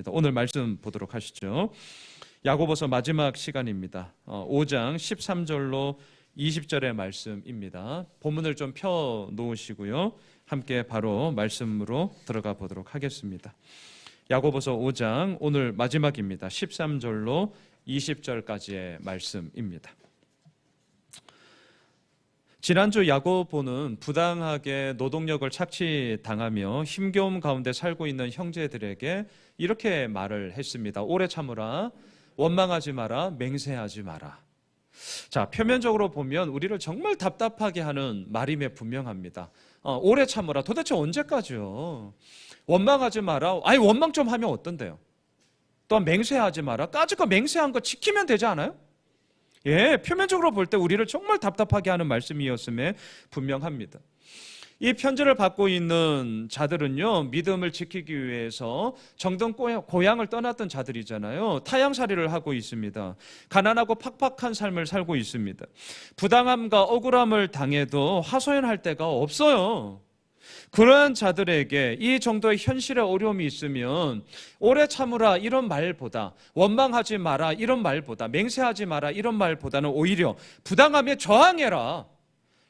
오늘 말씀 보도록 하시죠. 야고보서 마지막 시간입니다. 5장 13절로 20절의 말씀입니다. 본문을 좀 펴 놓으시고요. 함께 바로 말씀으로 들어가 보도록 하겠습니다. 야고보서 5장 오늘 마지막입니다. 13절로 20절까지의 말씀입니다. 지난주 야고보는 부당하게 노동력을 착취당하며 힘겨움 가운데 살고 있는 형제들에게 이렇게 말을 했습니다. 오래 참으라, 원망하지 마라, 맹세하지 마라. 자, 표면적으로 보면 우리를 정말 답답하게 하는 말임에 분명합니다. 오래 참으라, 도대체 언제까지요? 원망하지 마라, 아니 원망 좀 하면 어떤데요? 또한 맹세하지 마라, 까짓거 맹세한 거 지키면 되지 않아요? 예, 표면적으로 볼 때 우리를 정말 답답하게 하는 말씀이었음에 분명합니다. 이 편지를 받고 있는 자들은요, 믿음을 지키기 위해서 정든 고향을 떠났던 자들이잖아요. 타향살이를 하고 있습니다. 가난하고 팍팍한 삶을 살고 있습니다. 부당함과 억울함을 당해도 하소연할 데가 없어요. 그러한 자들에게 이 정도의 현실의 어려움이 있으면 오래 참으라 이런 말보다, 원망하지 마라 이런 말보다, 맹세하지 마라 이런 말보다는 오히려 부당함에 저항해라.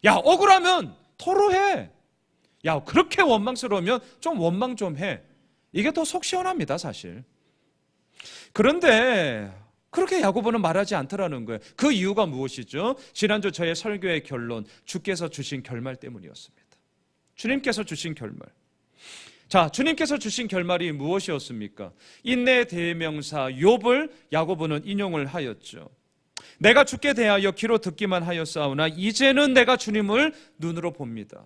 야, 억울하면 토로해. 야, 그렇게 원망스러우면 좀 원망 좀 해. 이게 더 속 시원합니다, 사실. 그런데 그렇게 야고보는 말하지 않더라는 거예요. 그 이유가 무엇이죠? 지난주 저의 설교의 결론, 주께서 주신 결말 때문이었습니다. 주님께서 주신 결말. 자, 주님께서 주신 결말이 무엇이었습니까? 인내의 대명사 욥을 야고보는 인용을 하였죠. 내가 주께 대하여 귀로 듣기만 하였사오나 이제는 내가 주님을 눈으로 봅니다.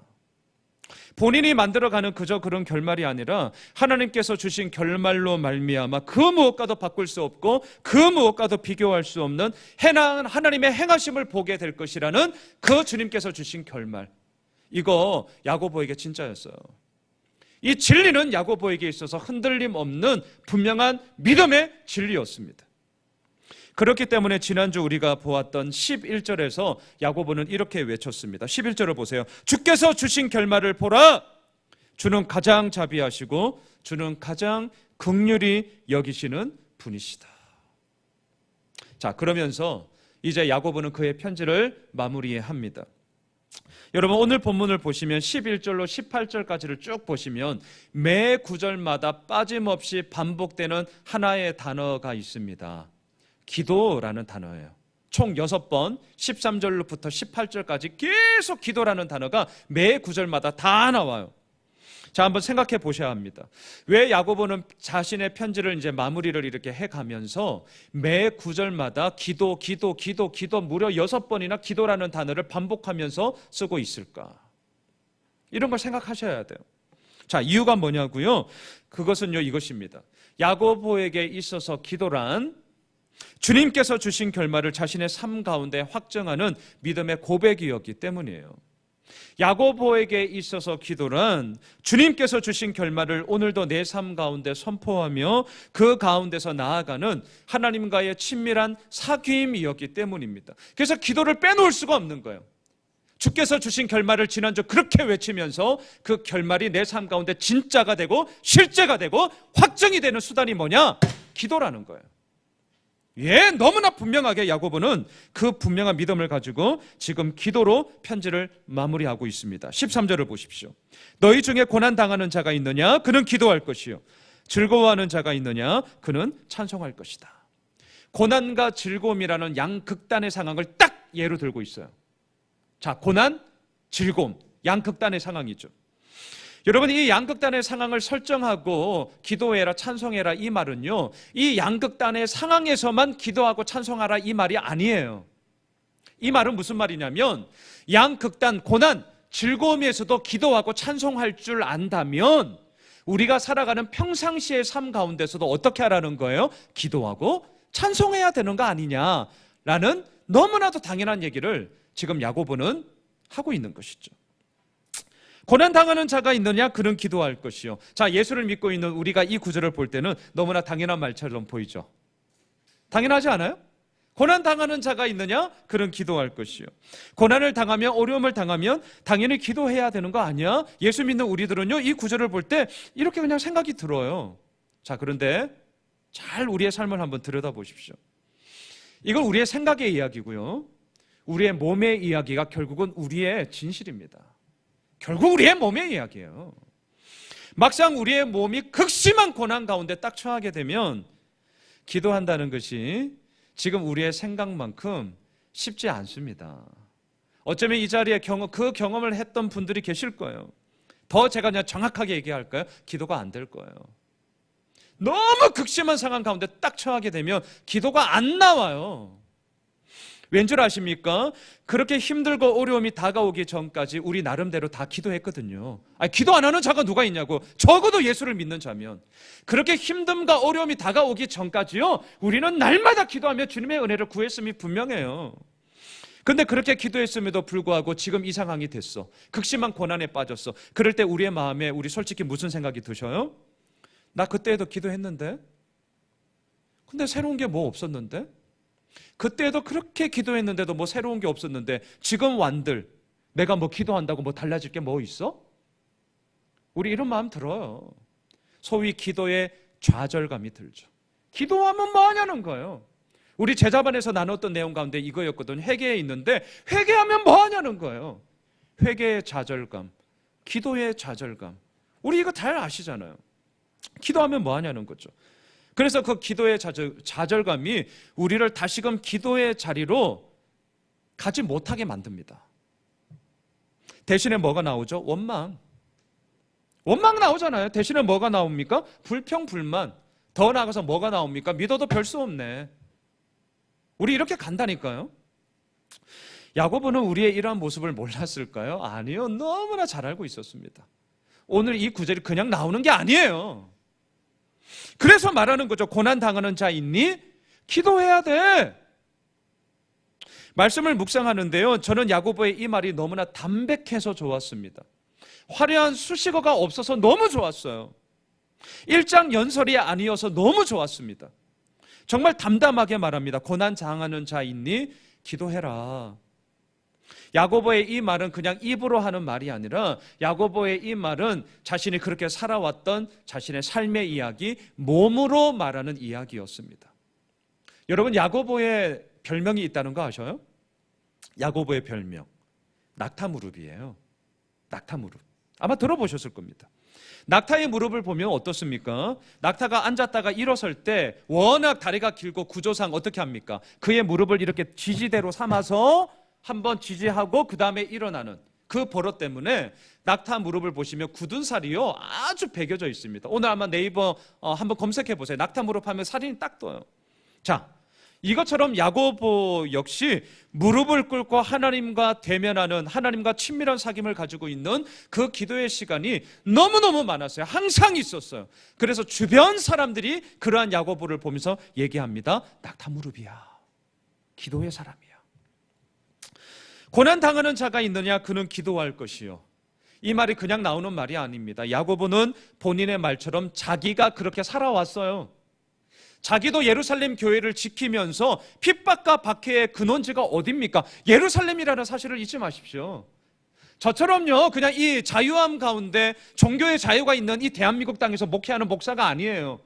본인이 만들어가는 그저 그런 결말이 아니라 하나님께서 주신 결말로 말미암아 그 무엇과도 바꿀 수 없고 그 무엇과도 비교할 수 없는 하나님의 행하심을 보게 될 것이라는 그 주님께서 주신 결말. 이거 야고보에게 진짜였어요. 이 진리는 야고보에게 있어서 흔들림 없는 분명한 믿음의 진리였습니다. 그렇기 때문에 지난주 우리가 보았던 11절에서 야고보는 이렇게 외쳤습니다. 11절을 보세요. 주께서 주신 결말을 보라. 주는 가장 자비하시고 주는 가장 긍휼히 여기시는 분이시다. 자, 그러면서 이제 야고보는 그의 편지를 마무리합니다. 여러분, 오늘 본문을 보시면 11절로 18절까지를 쭉 보시면 매 구절마다 빠짐없이 반복되는 하나의 단어가 있습니다. 기도라는 단어예요. 총 6번 13절로부터 18절까지 계속 기도라는 단어가 매 구절마다 다 나와요. 자, 한번 생각해 보셔야 합니다. 왜 야고보는 자신의 편지를 이제 마무리를 이렇게 해가면서 매 구절마다 기도 무려 6번이나 기도라는 단어를 반복하면서 쓰고 있을까? 이런 걸 생각하셔야 돼요. 자, 이유가 뭐냐고요? 그것은요, 이것입니다. 야고보에게 있어서 기도란 주님께서 주신 결말을 자신의 삶 가운데 확정하는 믿음의 고백이었기 때문이에요. 야고보에게 있어서 기도란 주님께서 주신 결말을 오늘도 내 삶 가운데 선포하며 그 가운데서 나아가는 하나님과의 친밀한 사귐이었기 때문입니다. 그래서 기도를 빼놓을 수가 없는 거예요. 주께서 주신 결말을 지난주 그렇게 외치면서 그 결말이 내 삶 가운데 진짜가 되고 실제가 되고 확정이 되는 수단이 뭐냐? 기도라는 거예요. 예, 너무나 분명하게 야고보는 그 분명한 믿음을 가지고 지금 기도로 편지를 마무리하고 있습니다. 13절을 보십시오. 너희 중에 고난당하는 자가 있느냐? 그는 기도할 것이요. 즐거워하는 자가 있느냐? 그는 찬송할 것이다. 고난과 즐거움이라는 양극단의 상황을 딱 예로 들고 있어요. 자, 고난, 즐거움, 양극단의 상황이죠. 여러분, 이 양극단의 상황을 설정하고 기도해라, 찬송해라 이 말은요, 이 양극단의 상황에서만 기도하고 찬송하라 이 말이 아니에요. 이 말은 무슨 말이냐면 양극단, 고난, 즐거움에서도 기도하고 찬송할 줄 안다면 우리가 살아가는 평상시의 삶 가운데서도 어떻게 하라는 거예요? 기도하고 찬송해야 되는 거 아니냐라는 너무나도 당연한 얘기를 지금 야고보는 하고 있는 것이죠. 고난당하는 자가 있느냐? 그는 기도할 것이요. 자, 예수를 믿고 있는 우리가 이 구절을 볼 때는 너무나 당연한 말처럼 보이죠. 당연하지 않아요? 고난당하는 자가 있느냐? 그는 기도할 것이요. 고난을 당하면, 어려움을 당하면 당연히 기도해야 되는 거 아니야? 예수 믿는 우리들은요, 이 구절을 볼 때 이렇게 그냥 생각이 들어요. 자, 그런데 잘 우리의 삶을 한번 들여다보십시오. 이건 우리의 생각의 이야기고요. 우리의 몸의 이야기가 결국은 우리의 진실입니다. 결국 우리의 몸의 이야기예요. 막상 우리의 몸이 극심한 고난 가운데 딱 처하게 되면 기도한다는 것이 지금 우리의 생각만큼 쉽지 않습니다. 어쩌면 이 자리에 그 경험을 했던 분들이 계실 거예요. 더 제가 그냥 정확하게 얘기할까요? 기도가 안 될 거예요. 너무 극심한 상황 가운데 딱 처하게 되면 기도가 안 나와요. 왠 줄 아십니까? 그렇게 힘들고 어려움이 다가오기 전까지 우리 나름대로 다 기도했거든요. 아니, 기도 안 하는 자가 누가 있냐고. 적어도 예수를 믿는 자면. 그렇게 힘듦과 어려움이 다가오기 전까지요, 우리는 날마다 기도하며 주님의 은혜를 구했음이 분명해요. 근데 그렇게 기도했음에도 불구하고 지금 이 상황이 됐어. 극심한 고난에 빠졌어. 그럴 때 우리의 마음에 우리 솔직히 무슨 생각이 드셔요? 나 그때에도 기도했는데? 근데 새로운 게 뭐 없었는데? 그때에도 그렇게 기도했는데도 뭐 새로운 게 없었는데 지금 완들 내가 뭐 기도한다고 뭐 달라질 게 뭐 있어? 우리 이런 마음 들어요. 소위 기도의 좌절감이 들죠. 기도하면 뭐 하냐는 거예요. 우리 제자반에서 나눴던 내용 가운데 이거였거든. 회개에 있는데 회개하면 뭐 하냐는 거예요. 회개의 좌절감, 기도의 좌절감. 우리 이거 잘 아시잖아요. 기도하면 뭐 하냐는 거죠. 그래서 그 기도의 좌절감이 우리를 다시금 기도의 자리로 가지 못하게 만듭니다. 대신에 뭐가 나오죠? 원망. 원망 나오잖아요. 대신에 뭐가 나옵니까? 불평, 불만. 더 나아가서 뭐가 나옵니까? 믿어도 별 수 없네. 우리 이렇게 간다니까요. 야고보는 우리의 이러한 모습을 몰랐을까요? 아니요. 너무나 잘 알고 있었습니다. 오늘 이 구절이 그냥 나오는 게 아니에요. 그래서 말하는 거죠. 고난 당하는 자 있니? 기도해야 돼. 말씀을 묵상하는데요, 저는 야고보의 이 말이 너무나 담백해서 좋았습니다. 화려한 수식어가 없어서 너무 좋았어요. 일장 연설이 아니어서 너무 좋았습니다. 정말 담담하게 말합니다. 고난 당하는 자 있니? 기도해라. 야고보의 이 말은 그냥 입으로 하는 말이 아니라 야고보의 이 말은 자신이 그렇게 살아왔던 자신의 삶의 이야기, 몸으로 말하는 이야기였습니다. 여러분, 야고보의 별명이 있다는 거 아셔요? 야고보의 별명 낙타무릎이에요. 낙타무릎. 아마 들어보셨을 겁니다. 낙타의 무릎을 보면 어떻습니까? 낙타가 앉았다가 일어설 때 워낙 다리가 길고 구조상 어떻게 합니까? 그의 무릎을 이렇게 지지대로 삼아서 한번 지지하고 그 다음에 일어나는 그 버릇 때문에 낙타 무릎을 보시면 굳은 살이요 아주 베겨져 있습니다. 오늘 아마 네이버 한번 검색해 보세요. 낙타 무릎 하면 살이 딱 떠요. 자, 이것처럼 야고보 역시 무릎을 꿇고 하나님과 대면하는, 하나님과 친밀한 사귐을 가지고 있는 그 기도의 시간이 너무너무 많았어요. 항상 있었어요. 그래서 주변 사람들이 그러한 야고보를 보면서 얘기합니다. 낙타 무릎이야. 기도의 사람이야. 고난 당하는 자가 있느냐? 그는 기도할 것이요. 이 말이 그냥 나오는 말이 아닙니다. 야고보는 본인의 말처럼 자기가 그렇게 살아왔어요. 자기도 예루살렘 교회를 지키면서 핍박과 박해의 근원지가 어딥니까? 예루살렘이라는 사실을 잊지 마십시오. 저처럼요, 그냥 이 자유함 가운데 종교의 자유가 있는 이 대한민국 땅에서 목회하는 목사가 아니에요.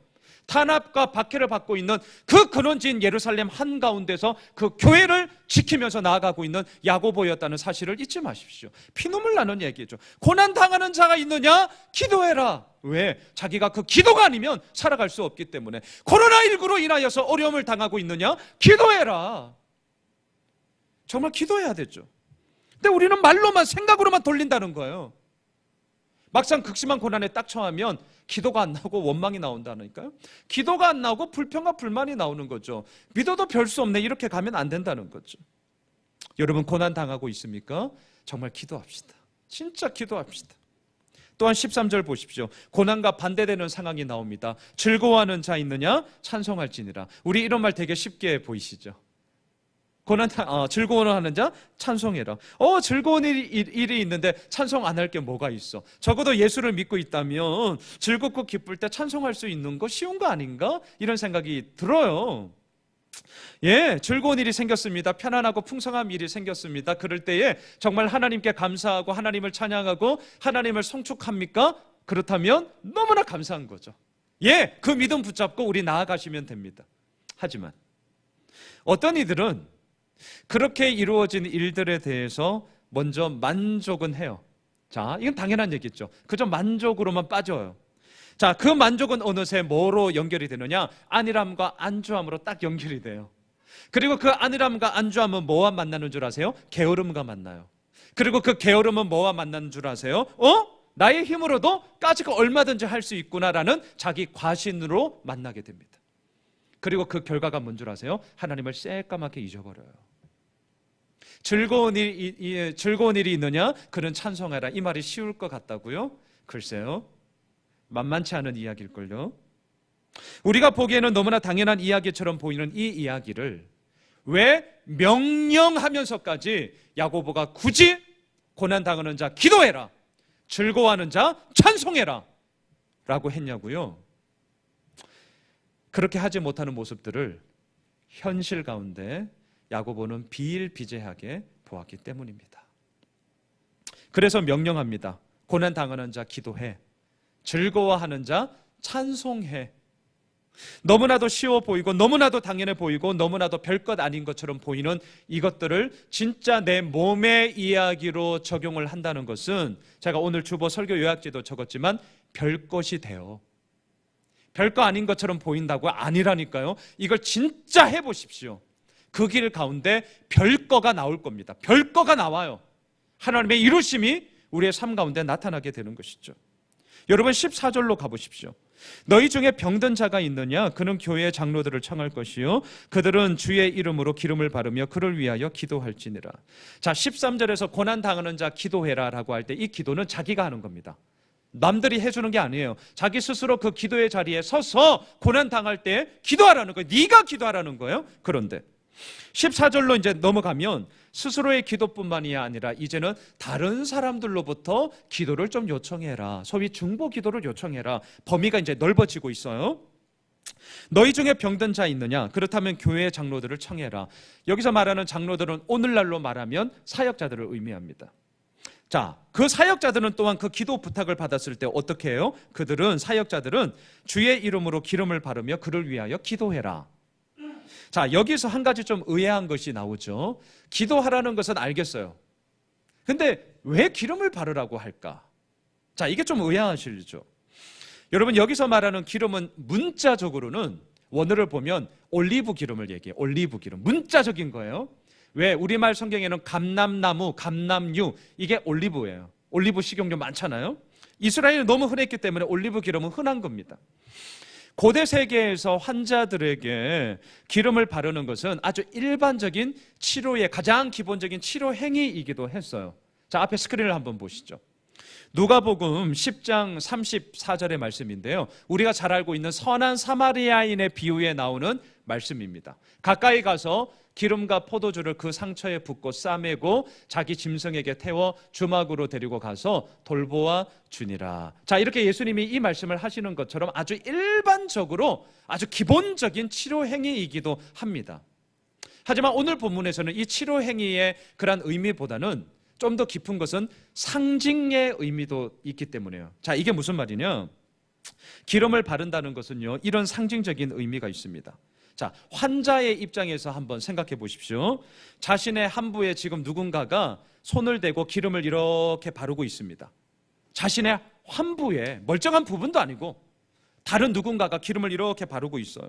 탄압과 박해를 받고 있는 그 근원지인 예루살렘 한가운데서 그 교회를 지키면서 나아가고 있는 야고보였다는 사실을 잊지 마십시오. 피눈물 나는 얘기죠. 고난 당하는 자가 있느냐? 기도해라. 왜? 자기가 그 기도가 아니면 살아갈 수 없기 때문에. 코로나19로 인하여서 어려움을 당하고 있느냐? 기도해라. 정말 기도해야 되죠. 근데 우리는 말로만, 생각으로만 돌린다는 거예요. 막상 극심한 고난에 딱 처하면 기도가 안 나오고 원망이 나온다니까요. 기도가 안 나오고 불평과 불만이 나오는 거죠. 믿어도 별 수 없네, 이렇게 가면 안 된다는 거죠. 여러분, 고난 당하고 있습니까? 정말 기도합시다. 진짜 기도합시다. 또한 13절 보십시오. 고난과 반대되는 상황이 나옵니다. 즐거워하는 자 있느냐? 찬송할지니라. 우리 이런 말 되게 쉽게 보이시죠? 즐거워하는 자 찬송해라. 즐거운 일이 있는데 찬송 안 할 게 뭐가 있어? 적어도 예수를 믿고 있다면 즐겁고 기쁠 때 찬송할 수 있는 거 쉬운 거 아닌가? 이런 생각이 들어요. 예, 즐거운 일이 생겼습니다. 편안하고 풍성한 일이 생겼습니다. 그럴 때에 정말 하나님께 감사하고 하나님을 찬양하고 하나님을 송축합니까? 그렇다면 너무나 감사한 거죠. 예, 그 믿음 붙잡고 우리 나아가시면 됩니다. 하지만 어떤 이들은 그렇게 이루어진 일들에 대해서 먼저 만족은 해요. 자, 이건 당연한 얘기죠. 그저 만족으로만 빠져요. 자, 그 만족은 어느새 뭐로 연결이 되느냐? 안일함과 안주함으로 딱 연결이 돼요. 그리고 그 안일함과 안주함은 뭐와 만나는 줄 아세요? 게으름과 만나요. 그리고 그 게으름은 뭐와 만나는 줄 아세요? 나의 힘으로도 까짓거 얼마든지 할 수 있구나라는 자기 과신으로 만나게 됩니다. 그리고 그 결과가 뭔 줄 아세요? 하나님을 새까맣게 잊어버려요. 즐거운 일이 있느냐? 그는 찬송해라. 이 말이 쉬울 것 같다고요? 글쎄요, 만만치 않은 이야기일걸요. 우리가 보기에는 너무나 당연한 이야기처럼 보이는 이 이야기를 왜 명령하면서까지 야고보가 굳이 고난당하는 자 기도해라, 즐거워하는 자 찬송해라 라고 했냐고요? 그렇게 하지 못하는 모습들을 현실 가운데 야고보는 비일비재하게 보았기 때문입니다. 그래서 명령합니다. 고난당하는 자 기도해, 즐거워하는 자 찬송해. 너무나도 쉬워 보이고 너무나도 당연해 보이고 너무나도 별것 아닌 것처럼 보이는 이것들을 진짜 내 몸의 이야기로 적용을 한다는 것은, 제가 오늘 주보 설교 요약지도 적었지만 별것이 돼요. 별거 아닌 것처럼 보인다고요? 아니라니까요. 이걸 진짜 해보십시오. 그 길 가운데 별거가 나올 겁니다. 별거가 나와요. 하나님의 이루심이 우리의 삶 가운데 나타나게 되는 것이죠. 여러분 14절로 가보십시오. 너희 중에 병든 자가 있느냐? 그는 교회의 장로들을 청할 것이요 그들은 주의 이름으로 기름을 바르며 그를 위하여 기도할지니라. 자, 13절에서 고난당하는 자 기도해라 라고 할 때 이 기도는 자기가 하는 겁니다. 남들이 해주는 게 아니에요. 자기 스스로 그 기도의 자리에 서서 고난당할 때 기도하라는 거예요. 네가 기도하라는 거예요. 그런데 14절로 이제 넘어가면 스스로의 기도뿐만이 아니라 이제는 다른 사람들로부터 기도를 좀 요청해라. 소위 중보 기도를 요청해라. 범위가 이제 넓어지고 있어요. 너희 중에 병든 자 있느냐? 그렇다면 교회의 장로들을 청해라. 여기서 말하는 장로들은 오늘날로 말하면 사역자들을 의미합니다. 자, 그 사역자들은 또한 그 기도 부탁을 받았을 때 어떻게 해요? 사역자들은 주의 이름으로 기름을 바르며 그를 위하여 기도해라. 자, 여기서 한 가지 좀 의아한 것이 나오죠. 기도하라는 것은 알겠어요. 근데 왜 기름을 바르라고 할까? 자, 이게 좀 의아하시죠. 여러분, 여기서 말하는 기름은 문자적으로는 원어를 보면 올리브 기름을 얘기해요. 올리브 기름. 문자적인 거예요. 왜? 우리말 성경에는 감람나무, 감람유, 이게 올리브예요. 올리브 식용유 많잖아요. 이스라엘이 너무 흔했기 때문에 올리브 기름은 흔한 겁니다. 고대 세계에서 환자들에게 기름을 바르는 것은 아주 일반적인 치료의 가장 기본적인 치료 행위이기도 했어요. 자, 앞에 스크린을 한번 보시죠. 누가복음 10장 34절의 말씀인데요. 우리가 잘 알고 있는 선한 사마리아인의 비유에 나오는 말씀입니다. 가까이 가서 기름과 포도주를 그 상처에 붓고 싸매고 자기 짐승에게 태워 주막으로 데리고 가서 돌보아 주니라. 자, 이렇게 예수님이 이 말씀을 하시는 것처럼 아주 일반적으로 아주 기본적인 치료 행위이기도 합니다. 하지만 오늘 본문에서는 이 치료 행위의 그런 의미보다는 좀 더 깊은 것은 상징의 의미도 있기 때문에요. 자, 이게 무슨 말이냐? 기름을 바른다는 것은요, 이런 상징적인 의미가 있습니다. 자, 환자의 입장에서 한번 생각해 보십시오. 자신의 함부에 지금 누군가가 손을 대고 기름을 이렇게 바르고 있습니다. 자신의 함부에, 멀쩡한 부분도 아니고 다른 누군가가 기름을 이렇게 바르고 있어요.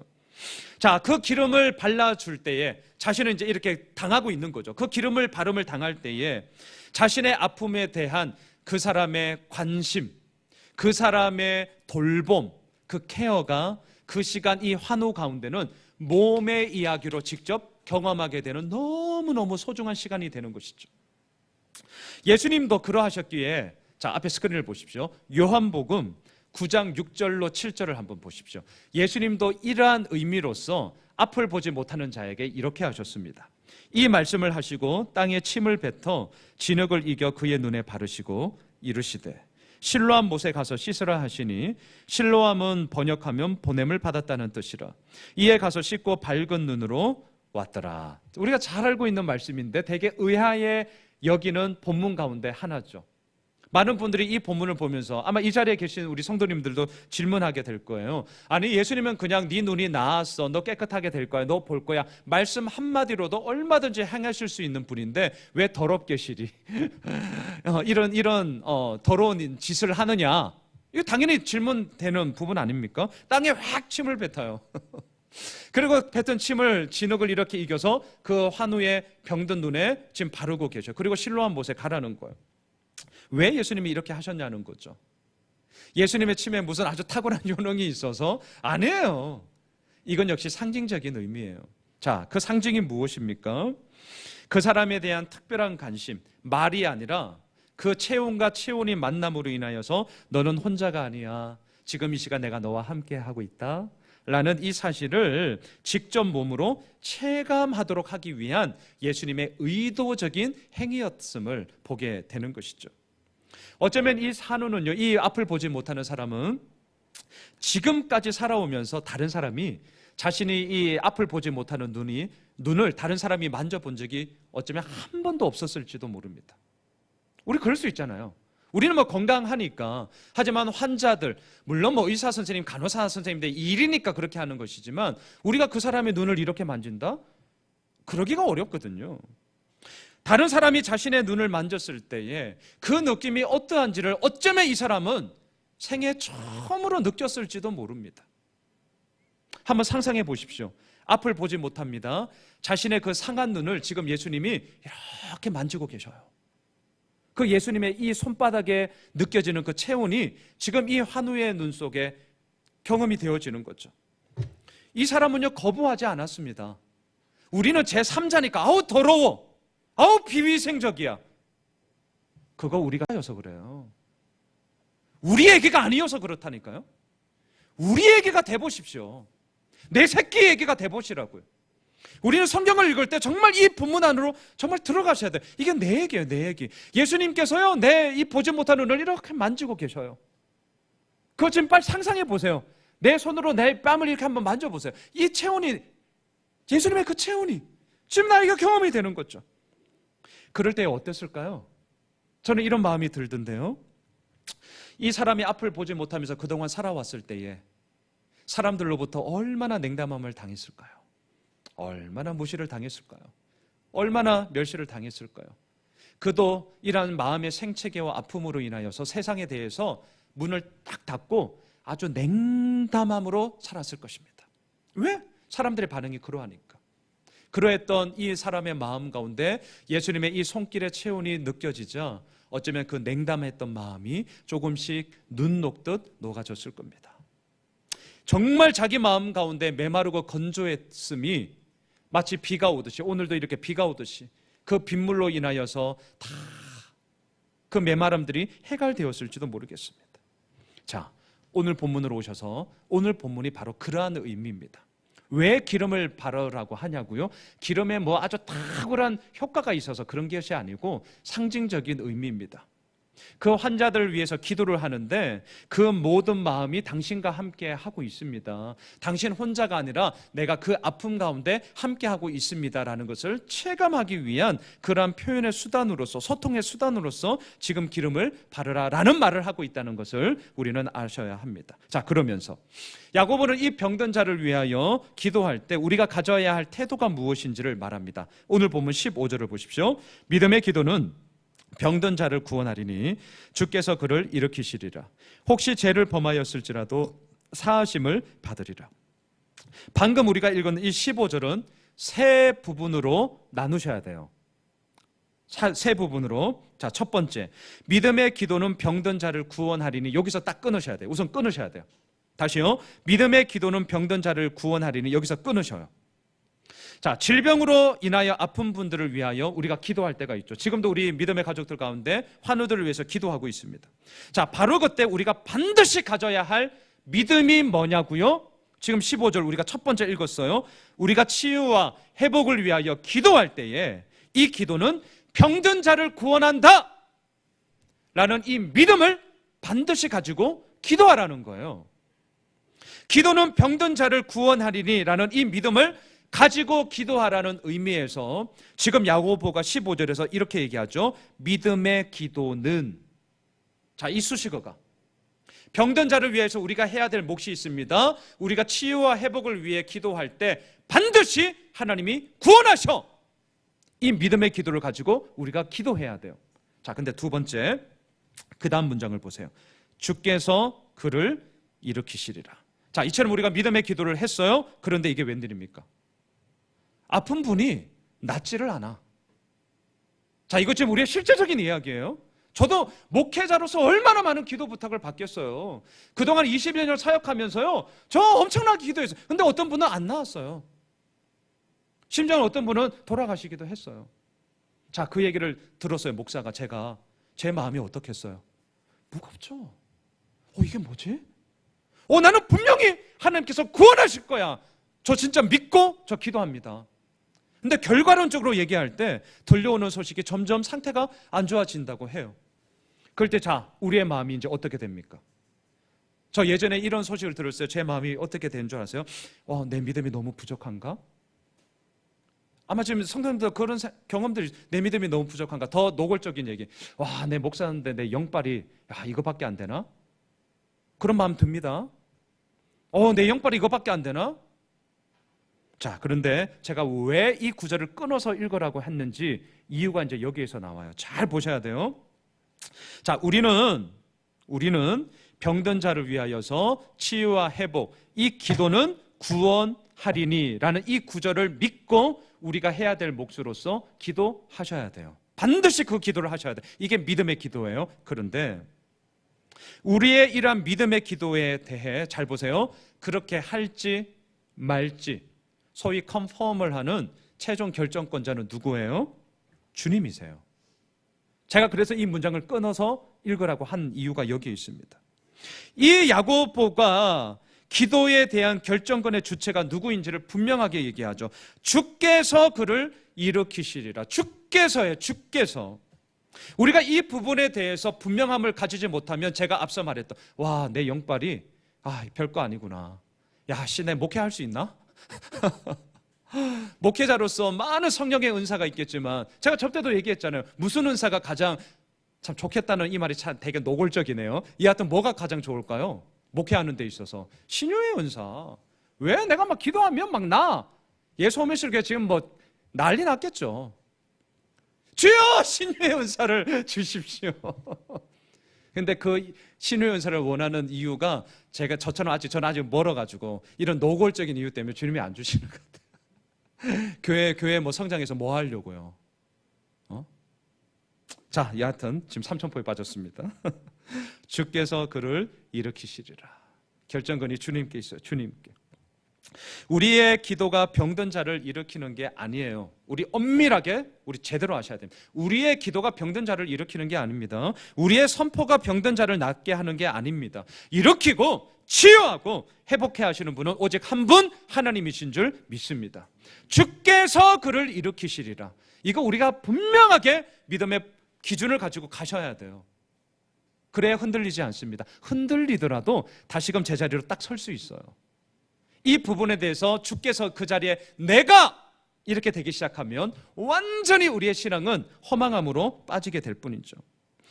자, 그 기름을 발라줄 때에 자신은 이제 이렇게 당하고 있는 거죠. 그 기름을 바름을 당할 때에 자신의 아픔에 대한 그 사람의 관심, 그 사람의 돌봄, 그 케어가 그 시간 이 환우 가운데는 몸의 이야기로 직접 경험하게 되는 너무너무 소중한 시간이 되는 것이죠. 예수님도 그러하셨기에, 자, 앞에 스크린을 보십시오. 요한복음 9장 6절로 7절을 한번 보십시오. 예수님도 이러한 의미로서 앞을 보지 못하는 자에게 이렇게 하셨습니다. 이 말씀을 하시고 땅에 침을 뱉어 진흙을 이겨 그의 눈에 바르시고 이르시되 실로암 못에 가서 씻으라 하시니, 실로암은 번역하면 보냄을 받았다는 뜻이라. 이에 가서 씻고 밝은 눈으로 왔더라. 우리가 잘 알고 있는 말씀인데 되게 의아해 여기는 본문 가운데 하나죠. 많은 분들이 이 본문을 보면서 아마 이 자리에 계신 우리 성도님들도 질문하게 될 거예요. 아니, 예수님은 그냥 네 눈이 나았어, 너 깨끗하게 될 거야, 너 볼 거야, 말씀 한마디로도 얼마든지 행하실 수 있는 분인데 왜 더럽게 시리 이런 더러운 짓을 하느냐. 이거 당연히 질문되는 부분 아닙니까? 땅에 확 침을 뱉어요. 그리고 뱉은 침을, 진흙을 이렇게 이겨서 그 환우의 병든 눈에 지금 바르고 계셔. 그리고 실로암 못에 가라는 거예요. 왜 예수님이 이렇게 하셨냐는 거죠. 예수님의 침에 무슨 아주 탁월한 요령이 있어서 아니에요. 이건 역시 상징적인 의미예요. 자, 그 상징이 무엇입니까? 그 사람에 대한 특별한 관심, 말이 아니라 그 체온과 체온이 만남으로 인하여서 너는 혼자가 아니야, 지금 이 시간 내가 너와 함께 하고 있다 라는 이 사실을 직접 몸으로 체감하도록 하기 위한 예수님의 의도적인 행위였음을 보게 되는 것이죠. 어쩌면 이 산후는요, 이 앞을 보지 못하는 사람은 지금까지 살아오면서 다른 사람이 자신이 이 앞을 보지 못하는 눈을 다른 사람이 만져본 적이 어쩌면 한 번도 없었을지도 모릅니다. 우리 그럴 수 있잖아요. 우리는 뭐 건강하니까. 하지만 환자들, 물론 뭐 의사 선생님, 간호사 선생님들 일이니까 그렇게 하는 것이지만 우리가 그 사람의 눈을 이렇게 만진다? 그러기가 어렵거든요. 다른 사람이 자신의 눈을 만졌을 때에 그 느낌이 어떠한지를 어쩌면 이 사람은 생애 처음으로 느꼈을지도 모릅니다. 한번 상상해 보십시오. 앞을 보지 못합니다. 자신의 그 상한 눈을 지금 예수님이 이렇게 만지고 계셔요. 그 예수님의 이 손바닥에 느껴지는 그 체온이 지금 이 환우의 눈 속에 경험이 되어지는 거죠. 이 사람은요, 거부하지 않았습니다. 우리는 제3자니까 아우 더러워, 아우 비위생적이야. 그거 우리가 여서 그래요. 우리 얘기가 아니어서 그렇다니까요. 우리 얘기가 돼보십시오. 내 새끼 얘기가 돼보시라고요. 우리는 성경을 읽을 때 정말 이 본문 안으로 정말 들어가셔야 돼요. 이게 내 얘기예요, 내 얘기. 예수님께서요, 내 이 보지 못하는 눈을 이렇게 만지고 계셔요. 그거 지금 빨리 상상해 보세요. 내 손으로 내 뺨을 이렇게 한번 만져보세요. 이 체온이, 예수님의 그 체온이 지금 나에게 경험이 되는 거죠. 그럴 때 어땠을까요? 저는 이런 마음이 들던데요. 이 사람이 앞을 보지 못하면서 그동안 살아왔을 때에 사람들로부터 얼마나 냉담함을 당했을까요? 얼마나 무시를 당했을까요? 얼마나 멸시를 당했을까요? 그도 이러한 마음의 생채계와 아픔으로 인하여서 세상에 대해서 문을 딱 닫고 아주 냉담함으로 살았을 것입니다. 왜? 사람들의 반응이 그러하니까. 그러했던 이 사람의 마음 가운데 예수님의 이 손길의 체온이 느껴지자 어쩌면 그 냉담했던 마음이 조금씩 눈 녹듯 녹아졌을 겁니다. 정말 자기 마음 가운데 메마르고 건조했음이 마치 비가 오듯이, 오늘도 이렇게 비가 오듯이 그 빗물로 인하여서 다 그 메마름들이 해갈되었을지도 모르겠습니다. 자, 오늘 본문으로 오셔서 오늘 본문이 바로 그러한 의미입니다. 왜 기름을 바르라고 하냐고요? 기름에 뭐 아주 탁월한 효과가 있어서 그런 것이 아니고 상징적인 의미입니다. 그 환자들을 위해서 기도를 하는데 그 모든 마음이 당신과 함께 하고 있습니다. 당신 혼자가 아니라 내가 그 아픔 가운데 함께 하고 있습니다라는 것을 체감하기 위한 그러한 표현의 수단으로서, 소통의 수단으로서 지금 기름을 바르라라는 말을 하고 있다는 것을 우리는 아셔야 합니다. 자, 그러면서 야고보는 이 병든 자를 위하여 기도할 때 우리가 가져야 할 태도가 무엇인지를 말합니다. 오늘 본문 15절을 보십시오. 믿음의 기도는 병든 자를 구원하리니 주께서 그를 일으키시리라. 혹시 죄를 범하였을지라도 사하심을 받으리라. 방금 우리가 읽은 이 15절은 세 부분으로 나누셔야 돼요. 세 부분으로. 자, 첫 번째, 믿음의 기도는 병든 자를 구원하리니, 여기서 딱 끊으셔야 돼요. 우선 끊으셔야 돼요. 다시요. 믿음의 기도는 병든 자를 구원하리니, 여기서 끊으셔요. 자, 질병으로 인하여 아픈 분들을 위하여 우리가 기도할 때가 있죠. 지금도 우리 믿음의 가족들 가운데 환우들을 위해서 기도하고 있습니다. 자, 바로 그때 우리가 반드시 가져야 할 믿음이 뭐냐고요? 지금 15절 우리가 첫 번째 읽었어요. 우리가 치유와 회복을 위하여 기도할 때에 이 기도는 병든 자를 구원한다 라는 이 믿음을 반드시 가지고 기도하라는 거예요. 기도는 병든 자를 구원하리니 라는 이 믿음을 가지고 기도하라는 의미에서 지금 야고보가 15절에서 이렇게 얘기하죠. 믿음의 기도는, 자, 이 수식어가 병든 자를 위해서 우리가 해야 될 몫이 있습니다. 우리가 치유와 회복을 위해 기도할 때 반드시 하나님이 구원하셔. 이 믿음의 기도를 가지고 우리가 기도해야 돼요. 자, 근데 두 번째, 그 다음 문장을 보세요. 주께서 그를 일으키시리라. 자, 이처럼 우리가 믿음의 기도를 했어요. 그런데 이게 웬일입니까? 아픈 분이 낫지를 않아. 자, 이것 지금 우리의 실제적인 이야기예요. 저도 목회자로서 얼마나 많은 기도 부탁을 받겠어요. 그동안 20여 년 사역하면서요, 저 엄청나게 기도했어요. 근데 어떤 분은 안 나왔어요. 심지어 어떤 분은 돌아가시기도 했어요. 자, 그 얘기를 들었어요. 목사가. 제가 제 마음이 어떻겠어요? 무겁죠. 이게 뭐지? 나는 분명히 하나님께서 구원하실 거야. 저 진짜 믿고 저 기도합니다. 근데 결과론적으로 얘기할 때 들려오는 소식이 점점 상태가 안 좋아진다고 해요. 그럴 때 자, 우리의 마음이 이제 어떻게 됩니까? 저 예전에 이런 소식을 들었어요. 제 마음이 어떻게 되는 줄 아세요? 내 믿음이 너무 부족한가? 아마 지금 성도님들 그런 경험들이, 내 믿음이 너무 부족한가? 더 노골적인 얘기. 내 목사인데 내 영빨이 이거밖에 안 되나? 그런 마음 듭니다. 내 영빨이 이거밖에 안 되나? 자, 그런데 제가 왜 이 구절을 끊어서 읽으라고 했는지 이유가 이제 여기에서 나와요. 잘 보셔야 돼요. 자, 우리는 병든 자를 위하여서 치유와 회복, 이 기도는 구원하리니 라는 이 구절을 믿고 우리가 해야 될 몫으로서 기도하셔야 돼요. 반드시 그 기도를 하셔야 돼요. 이게 믿음의 기도예요. 그런데 우리의 이러한 믿음의 기도에 대해 잘 보세요. 그렇게 할지 말지 소위 컨펌을 하는 최종 결정권자는 누구예요? 주님이세요. 제가 그래서 이 문장을 끊어서 읽으라고 한 이유가 여기에 있습니다. 이 야고보가 기도에 대한 결정권의 주체가 누구인지를 분명하게 얘기하죠. 주께서 그를 일으키시리라. 주께서예요. 주께서. 우리가 이 부분에 대해서 분명함을 가지지 못하면 제가 앞서 말했던 내 영빨이 별거 아니구나. 내 목회할 수 있나? 목회자로서 많은 성령의 은사가 있겠지만 제가 저때도 얘기했잖아요. 무슨 은사가 가장 참 좋겠다는 이 말이 참 되게 노골적이네요. 여하튼 뭐가 가장 좋을까요? 목회하는 데 있어서 신유의 은사. 왜 내가 막 기도하면 막 나? 예수호면실교회 지금 뭐 난리 났겠죠. 주여 신유의 은사를 주십시오. 근데 그 신유의 은사를 원하는 이유가 저는 아직 멀어가지고 이런 노골적인 이유 때문에 주님이 안 주시는 것 같아요. 교회 뭐 성장해서 뭐 하려고요? 자, 여하튼 지금 삼천포에 빠졌습니다. 주께서 그를 일으키시리라. 결정권이 주님께 있어요. 주님께. 우리의 기도가 병든 자를 일으키는 게 아니에요. 우리 엄밀하게 제대로 하셔야 됩니다. 우리의 기도가 병든 자를 일으키는 게 아닙니다. 우리의 선포가 병든 자를 낫게 하는 게 아닙니다. 일으키고 치유하고 회복해 하시는 분은 오직 한 분 하나님이신 줄 믿습니다. 주께서 그를 일으키시리라. 이거 우리가 분명하게 믿음의 기준을 가지고 가셔야 돼요. 그래야 흔들리지 않습니다. 흔들리더라도 다시금 제자리로 딱 설 수 있어요. 이 부분에 대해서 주께서 그 자리에 내가 이렇게 되기 시작하면 완전히 우리의 신앙은 허망함으로 빠지게 될 뿐이죠.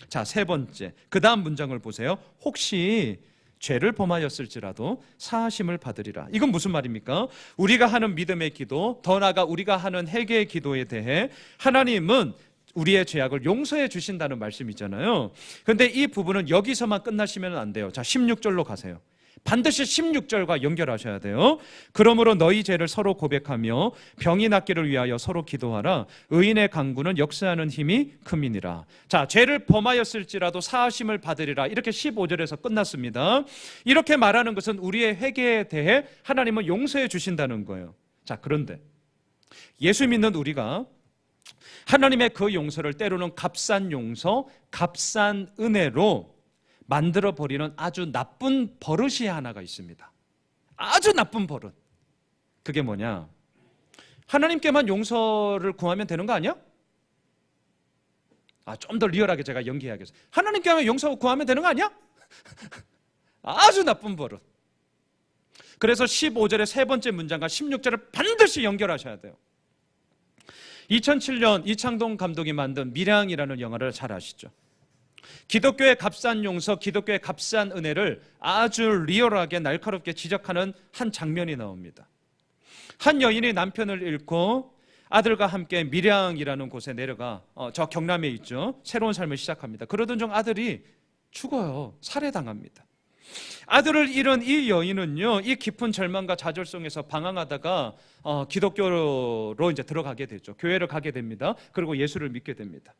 자, 세 번째, 그 다음 문장을 보세요. 혹시 죄를 범하였을지라도 사하심을 받으리라. 이건 무슨 말입니까? 우리가 하는 믿음의 기도, 더 나아가 우리가 하는 회개의 기도에 대해 하나님은 우리의 죄악을 용서해 주신다는 말씀이잖아요. 그런데 이 부분은 여기서만 끝나시면 안 돼요. 자, 16절로 가세요. 반드시 16절과 연결하셔야 돼요. 그러므로 너희 죄를 서로 고백하며 병이 낫기를 위하여 서로 기도하라. 의인의 강구는 역사하는 힘이 큼이니라. 자, 죄를 범하였을지라도 사하심을 받으리라. 이렇게 15절에서 끝났습니다. 이렇게 말하는 것은 우리의 회개에 대해 하나님은 용서해 주신다는 거예요. 자, 그런데 예수 믿는 우리가 하나님의 그 용서를 때로는 값싼 용서, 값싼 은혜로 만들어버리는 아주 나쁜 버릇이 하나가 있습니다. 아주 나쁜 버릇. 그게 뭐냐? 하나님께만 용서를 구하면 되는 거 아니야? 좀 더 리얼하게 제가 연기해야겠어요. 하나님께만 용서 구하면 되는 거 아니야? 아주 나쁜 버릇. 그래서 15절의 세 번째 문장과 16절을 반드시 연결하셔야 돼요. 2007년 이창동 감독이 만든 밀양이라는 영화를 잘 아시죠? 기독교의 값싼 용서, 기독교의 값싼 은혜를 아주 리얼하게 날카롭게 지적하는 한 장면이 나옵니다. 한 여인이 남편을 잃고 아들과 함께 밀양이라는 곳에 내려가 저 경남에 있죠. 새로운 삶을 시작합니다. 그러던 중 아들이 죽어요. 살해당합니다. 아들을 잃은 이 여인은요, 이 깊은 절망과 좌절 속에서 방황하다가 기독교로 이제 들어가게 되죠. 교회를 가게 됩니다. 그리고 예수를 믿게 됩니다.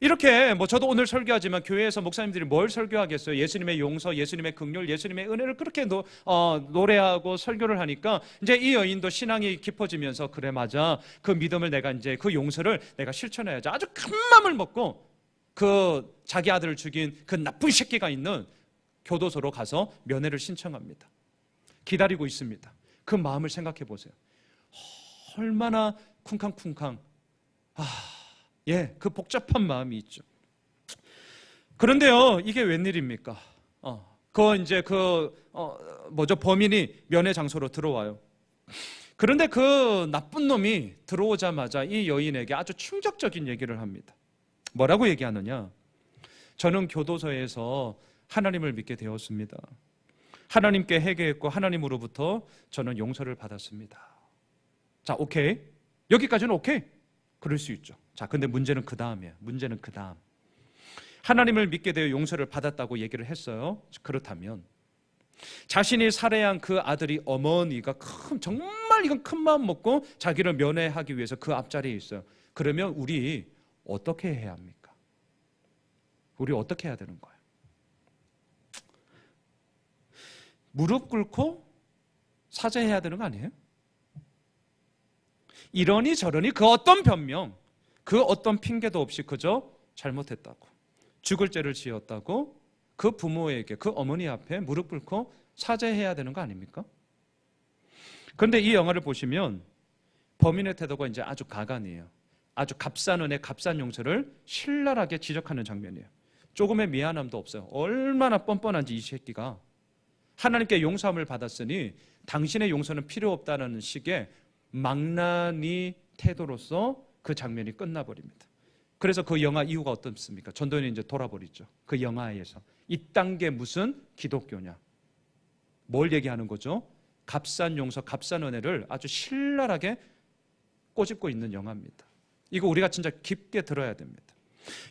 이렇게 저도 오늘 설교하지만 교회에서 목사님들이 뭘 설교하겠어요? 예수님의 용서, 예수님의 긍휼, 예수님의 은혜를 그렇게 노래하고 설교를 하니까 이제 이 여인도 신앙이 깊어지면서 그래 맞아, 그 믿음을 내가 이제 그 용서를 내가 실천해야지. 아주 큰 마음을 먹고 그 자기 아들을 죽인 그 나쁜 새끼가 있는 교도소로 가서 면회를 신청합니다. 기다리고 있습니다. 그 마음을 생각해 보세요. 얼마나 쿵쾅쿵쾅, 그 복잡한 마음이 있죠. 그런데요, 이게 웬일입니까? 범인이 면회 장소로 들어와요. 그런데 그 나쁜 놈이 들어오자마자 이 여인에게 아주 충격적인 얘기를 합니다. 뭐라고 얘기하느냐? 저는 교도소에서 하나님을 믿게 되었습니다. 하나님께 회개했고 하나님으로부터 저는 용서를 받았습니다. 자, 오케이. 여기까지는 오케이. 그럴 수 있죠. 자, 근데 문제는 그 다음이에요. 문제는 그 다음. 하나님을 믿게 되어 용서를 받았다고 얘기를 했어요. 그렇다면 자신이 살해한 그 아들이 어머니가 정말 이건 큰 마음 먹고 자기를 면회하기 위해서 그 앞자리에 있어요. 그러면 우리 어떻게 해야 합니까? 우리 어떻게 해야 되는 거예요? 무릎 꿇고 사죄해야 되는 거 아니에요? 이러니 저러니 그 어떤 변명, 그 어떤 핑계도 없이 그저 잘못했다고, 죽을 죄를 지었다고 그 부모에게, 그 어머니 앞에 무릎 꿇고 사죄해야 되는 거 아닙니까? 그런데 이 영화를 보시면 범인의 태도가 이제 아주 가관이에요. 아주 값싼 은혜, 값싼 용서를 신랄하게 지적하는 장면이에요. 조금의 미안함도 없어요. 얼마나 뻔뻔한지 이 새끼가. 하나님께 용서함을 받았으니 당신의 용서는 필요 없다는 식의 망나니 태도로서 그 장면이 끝나버립니다. 그래서 그 영화 이유가 어떻습니까? 전도연이 이제 돌아버리죠. 그 영화에서 이딴 게 무슨 기독교냐? 뭘 얘기하는 거죠? 값싼 용서, 값싼 은혜를 아주 신랄하게 꼬집고 있는 영화입니다. 이거 우리가 진짜 깊게 들어야 됩니다.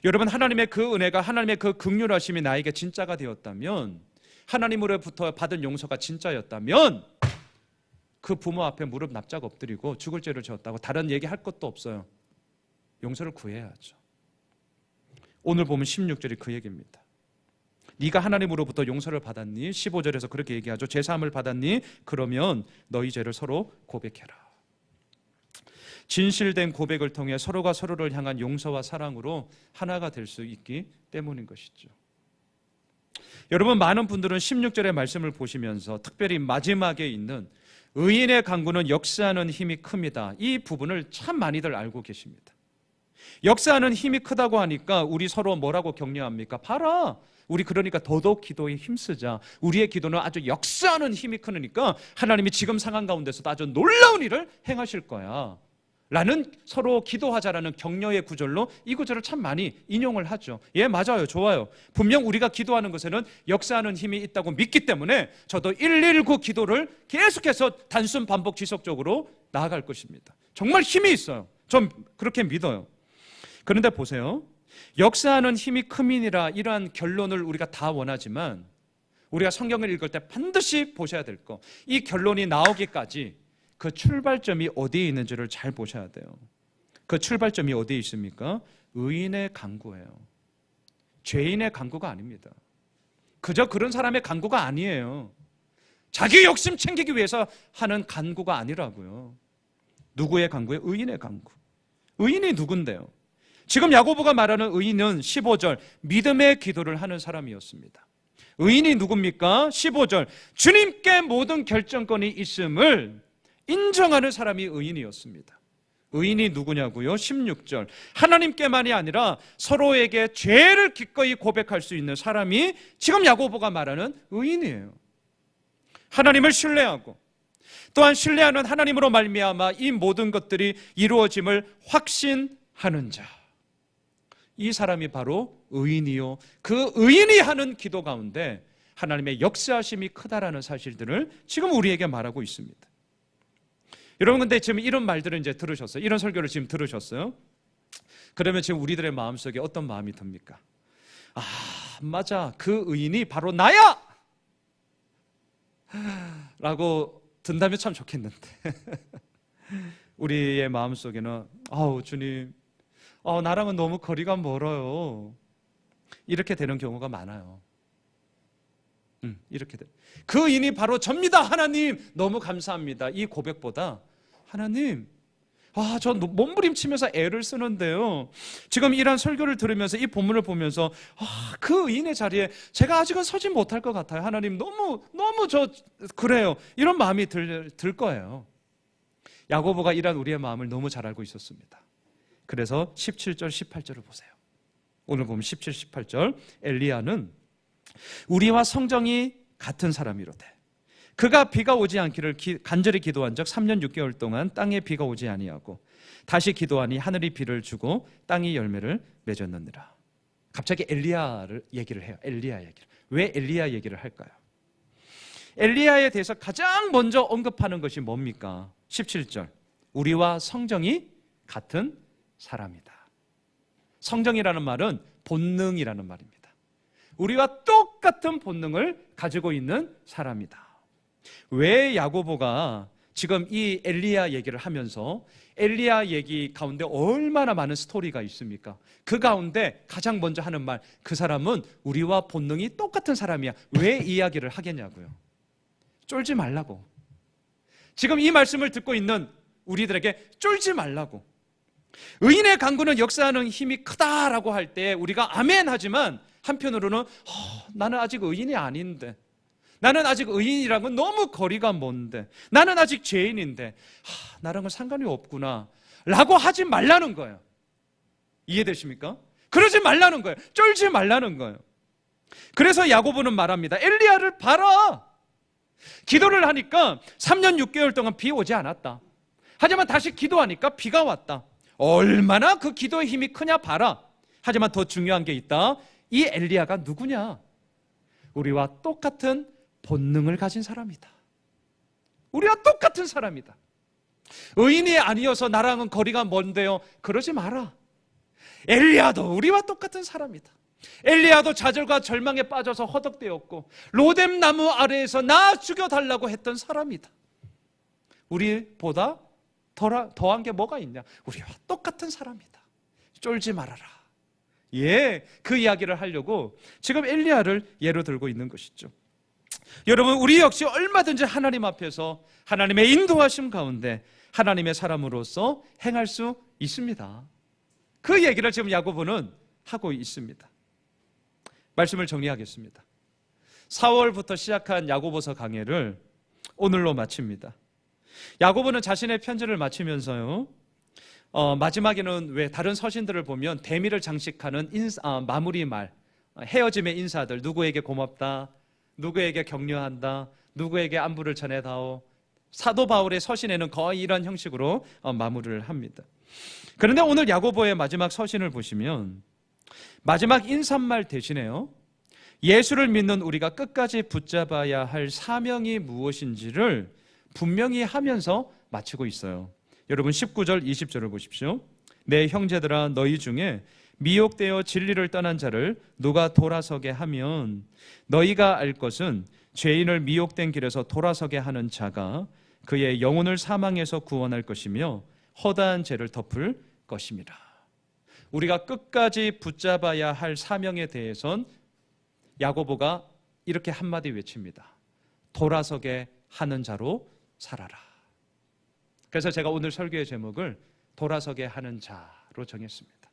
여러분, 하나님의 그 은혜가, 하나님의 그 긍휼하심이 나에게 진짜가 되었다면, 하나님으로부터 받은 용서가 진짜였다면 그 부모 앞에 무릎 납작 엎드리고 죽을 죄를 지었다고 다른 얘기할 것도 없어요. 용서를 구해야죠. 오늘 보면 16절이 그 얘기입니다. 네가 하나님으로부터 용서를 받았니? 15절에서 그렇게 얘기하죠. 제사함을 받았니? 그러면 너희 죄를 서로 고백해라. 진실된 고백을 통해 서로가 서로를 향한 용서와 사랑으로 하나가 될 수 있기 때문인 것이죠. 여러분, 많은 분들은 16절의 말씀을 보시면서 특별히 마지막에 있는 의인의 간구는 역사하는 힘이 큽니다. 이 부분을 참 많이들 알고 계십니다. 역사하는 힘이 크다고 하니까 우리 서로 뭐라고 격려합니까? 봐라, 우리 그러니까 더더욱 기도에 힘쓰자. 우리의 기도는 아주 역사하는 힘이 크니까 하나님이 지금 상황 가운데서도 아주 놀라운 일을 행하실 거야 라는, 서로 기도하자라는 격려의 구절로 이 구절을 참 많이 인용을 하죠. 예, 맞아요. 좋아요. 분명 우리가 기도하는 것에는 역사하는 힘이 있다고 믿기 때문에 저도 119 기도를 계속해서 단순 반복 지속적으로 나아갈 것입니다. 정말 힘이 있어요. 전 그렇게 믿어요. 그런데 보세요. 역사하는 힘이 큼이니라, 이러한 결론을 우리가 다 원하지만 우리가 성경을 읽을 때 반드시 보셔야 될 거, 이 결론이 나오기까지 그 출발점이 어디에 있는지를 잘 보셔야 돼요. 그 출발점이 어디에 있습니까? 의인의 간구예요. 죄인의 간구가 아닙니다. 그저 그런 사람의 간구가 아니에요. 자기 욕심 챙기기 위해서 하는 간구가 아니라고요. 누구의 간구예요? 의인의 간구. 의인이 누군데요? 지금 야고보가 말하는 의인은 15절 믿음의 기도를 하는 사람이었습니다. 의인이 누굽니까? 15절 주님께 모든 결정권이 있음을 인정하는 사람이 의인이었습니다. 의인이 누구냐고요? 16절 하나님께만이 아니라 서로에게 죄를 기꺼이 고백할 수 있는 사람이 지금 야고보가 말하는 의인이에요. 하나님을 신뢰하고 또한 신뢰하는 하나님으로 말미암아 이 모든 것들이 이루어짐을 확신하는 자. 이 사람이 바로 의인이요, 그 의인이 하는 기도 가운데 하나님의 역사하심이 크다라는 사실들을 지금 우리에게 말하고 있습니다. 여러분, 근데 지금 이런 말들을 이제 들으셨어요. 이런 설교를 지금 들으셨어요. 그러면 지금 우리들의 마음속에 어떤 마음이 듭니까? 아, 맞아, 그 의인이 바로 나야! 라고 든다면 참 좋겠는데 우리의 마음속에는 아우 주님, 나랑은 너무 거리가 멀어요, 이렇게 되는 경우가 많아요. 이렇게 돼. 그 의인이 바로 접니다. 하나님 너무 감사합니다. 이 고백보다 하나님, 저 몸부림치면서 애를 쓰는데요, 지금 이런 설교를 들으면서 이 본문을 보면서 그 의인의 자리에 제가 아직은 서지 못할 것 같아요. 하나님 너무 그래요. 이런 마음이 들 거예요. 야고보가 이런 우리의 마음을 너무 잘 알고 있었습니다. 그래서 17절 18절을 보세요. 오늘 보면 17, 18절, 엘리야는 우리와 성정이 같은 사람이로되 그가 비가 오지 않기를 간절히 기도한 적 3년 6개월 동안 땅에 비가 오지 아니하고 다시 기도하니 하늘이 비를 주고 땅이 열매를 맺었느니라. 갑자기 엘리야를 얘기를 해요. 엘리야 얘기를. 왜 엘리야 얘기를 할까요? 엘리야에 대해서 가장 먼저 언급하는 것이 뭡니까? 17절, 우리와 성정이 같은 사람이다. 성정이라는 말은 본능이라는 말입니다. 우리와 똑같은 본능을 가지고 있는 사람이다. 왜 야고보가 지금 이 엘리야 얘기를 하면서 엘리야 얘기 가운데 얼마나 많은 스토리가 있습니까? 그 가운데 가장 먼저 하는 말, 그 사람은 우리와 본능이 똑같은 사람이야. 왜 이야기를 하겠냐고요. 쫄지 말라고. 지금 이 말씀을 듣고 있는 우리들에게 쫄지 말라고. 의인의 간구는 역사하는 힘이 크다라고 할 때 우리가 아멘 하지만 한편으로는 나는 아직 의인이 아닌데, 나는 아직 의인이랑은 너무 거리가 먼데, 나는 아직 죄인인데 나랑은 상관이 없구나 라고 하지 말라는 거예요. 이해되십니까? 그러지 말라는 거예요. 쫄지 말라는 거예요. 그래서 야고보는 말합니다. 엘리야를 봐라. 기도를 하니까 3년 6개월 동안 비 오지 않았다. 하지만 다시 기도하니까 비가 왔다. 얼마나 그 기도의 힘이 크냐 봐라. 하지만 더 중요한 게 있다. 이 엘리야가 누구냐? 우리와 똑같은 본능을 가진 사람이다. 우리와 똑같은 사람이다. 의인이 아니어서 나랑은 거리가 먼데요, 그러지 마라. 엘리야도 우리와 똑같은 사람이다. 엘리야도 좌절과 절망에 빠져서 허덕대었고 로뎀 나무 아래에서 나 죽여달라고 했던 사람이다. 우리보다 더한 게 뭐가 있냐? 우리와 똑같은 사람이다. 쫄지 말아라. 그 이야기를 하려고 지금 엘리야를 예로 들고 있는 것이죠. 여러분, 우리 역시 얼마든지 하나님 앞에서 하나님의 인도하심 가운데 하나님의 사람으로서 행할 수 있습니다. 그 얘기를 지금 야고보는 하고 있습니다. 말씀을 정리하겠습니다. 4월부터 시작한 야고보서 강해를 오늘로 마칩니다. 야고보는 자신의 편지를 마치면서요, 마지막에는 왜 다른 서신들을 보면 대미를 장식하는 마무리 말, 헤어짐의 인사들, 누구에게 고맙다, 누구에게 격려한다, 누구에게 안부를 전해다오. 사도 바울의 서신에는 거의 이런 형식으로 마무리를 합니다. 그런데 오늘 야고보의 마지막 서신을 보시면 마지막 인사말 대신에요, 예수를 믿는 우리가 끝까지 붙잡아야 할 사명이 무엇인지를 분명히 하면서 마치고 있어요. 여러분 19절 20절을 보십시오. 내 형제들아, 너희 중에 미혹되어 진리를 떠난 자를 누가 돌아서게 하면 너희가 알 것은 죄인을 미혹된 길에서 돌아서게 하는 자가 그의 영혼을 사망에서 구원할 것이며 허다한 죄를 덮을 것입니다. 우리가 끝까지 붙잡아야 할 사명에 대해선 야고보가 이렇게 한마디 외칩니다. 돌아서게 하는 자로 살아라. 그래서 제가 오늘 설교의 제목을 돌아서게 하는 자로 정했습니다.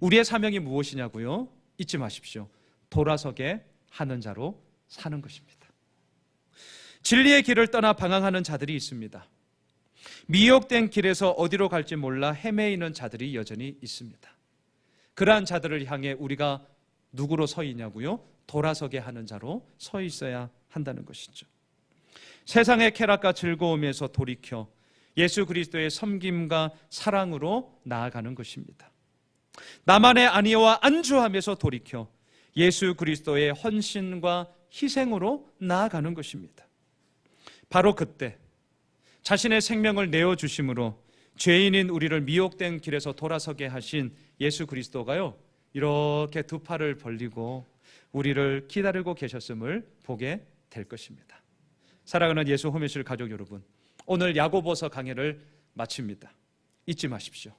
우리의 사명이 무엇이냐고요? 잊지 마십시오. 돌아서게 하는 자로 사는 것입니다. 진리의 길을 떠나 방황하는 자들이 있습니다. 미혹된 길에서 어디로 갈지 몰라 헤매이는 자들이 여전히 있습니다. 그러한 자들을 향해 우리가 누구로 서 있냐고요? 돌아서게 하는 자로 서 있어야 한다는 것이죠. 세상의 쾌락과 즐거움에서 돌이켜 예수 그리스도의 섬김과 사랑으로 나아가는 것입니다. 나만의 아니와 안주함에서 돌이켜 예수 그리스도의 헌신과 희생으로 나아가는 것입니다. 바로 그때 자신의 생명을 내어주심으로 죄인인 우리를 미혹된 길에서 돌아서게 하신 예수 그리스도가요, 이렇게 두 팔을 벌리고 우리를 기다리고 계셨음을 보게 될 것입니다. 사랑하는 예수 호메실 가족 여러분, 오늘 야고보서 강해를 마칩니다. 잊지 마십시오.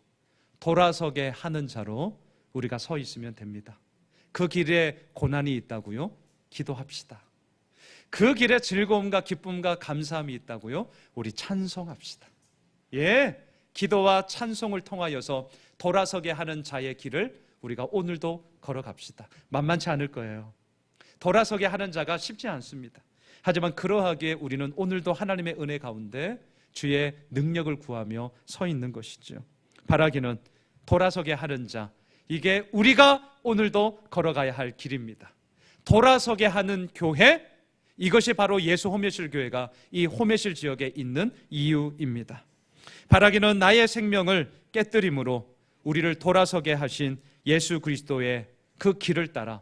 돌아서게 하는 자로 우리가 서 있으면 됩니다. 그 길에 고난이 있다고요? 기도합시다. 그 길에 즐거움과 기쁨과 감사함이 있다고요? 우리 찬송합시다. 예, 기도와 찬송을 통하여서 돌아서게 하는 자의 길을 우리가 오늘도 걸어갑시다. 만만치 않을 거예요. 돌아서게 하는 자가 쉽지 않습니다. 하지만 그러하기에 우리는 오늘도 하나님의 은혜 가운데 주의 능력을 구하며 서 있는 것이죠. 바라기는 돌아서게 하는 자, 이게 우리가 오늘도 걸어가야 할 길입니다. 돌아서게 하는 교회, 이것이 바로 예수 호메실 교회가 이 호메실 지역에 있는 이유입니다. 바라기는 나의 생명을 깨뜨림으로 우리를 돌아서게 하신 예수 그리스도의 그 길을 따라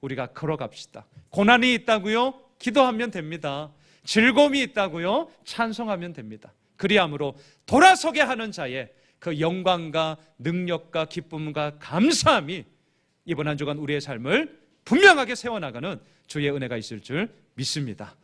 우리가 걸어갑시다. 고난이 있다고요? 기도하면 됩니다. 즐거움이 있다고요? 찬송하면 됩니다. 그리함으로 돌아서게 하는 자의 그 영광과 능력과 기쁨과 감사함이 이번 한 주간 우리의 삶을 분명하게 세워나가는 주의 은혜가 있을 줄 믿습니다.